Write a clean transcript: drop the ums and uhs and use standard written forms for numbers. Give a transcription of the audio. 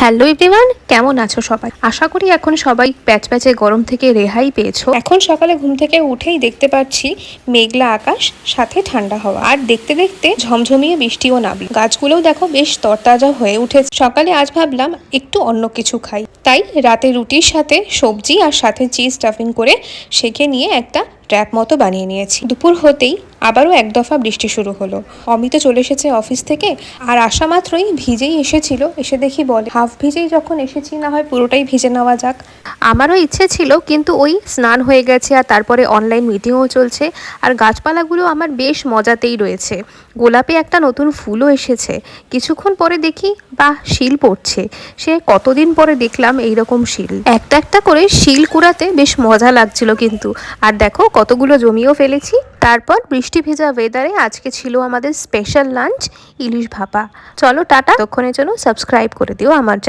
Hello everyone, কেমন আছো সবাই? আশা করি এখন সবাই প্যাচপ্যাচে গরম থেকে রেহাই পেয়েছো। এখন সকালে ঘুম থেকে উঠেই দেখতে পাচ্ছি মেঘলা আকাশ, সাথে ঠান্ডা হাওয়া, আর দেখতে দেখতে ঝমঝমিয়ে বৃষ্টিও নামল। গাছগুলোও দেখো বেশ তরতাজা হয়ে উঠেছে। সকালে আজ ভাবলাম একটু অন্য কিছু খাই, তাই রাতে রুটির সাথে সবজি আর সাথে চিজ স্টাফিং করে সেঁকে নিয়ে একটা ট্র্যাপ মতো বানিয়ে নিয়েছি। দুপুর হতেই আবারও এক দফা বৃষ্টি শুরু হলো। অমিত চলে এসেছে অফিস থেকে, আর আসা মাত্রই ভিজেই এসেছিল। এসে দেখি বলে, হাফ ভিজেই যখন এসেছি, না হয় পুরোটাই ভিজে নেওয়া যাক। আমারও ইচ্ছে ছিল, কিন্তু ওই স্নান হয়ে গেছে আর তারপরে অনলাইন মিটিংও চলছে। আর গাছপালাগুলো আমার বেশ মজাতেই রয়েছে। গোলাপে একটা নতুন ফুলও এসেছে। কিছুক্ষণ পরে দেখি বাহ, শিল পড়ছে। সে কতদিন পরে দেখলাম এইরকম শিল। একটা একটা করে শিল কুড়াতে বেশ মজা লাগছিল কিন্তু। আর দেখো কতগুলো জমিও ফেলেছি। তারপর বৃষ্টি ভেজা ওয়েদারে আজকে ছিল আমাদের স্পেশাল লাঞ্চ, ইলিশ ভাপা। চলো টাটা, ততক্ষণের জন্য সাবস্ক্রাইব করে দিও আমার চ্যানেল।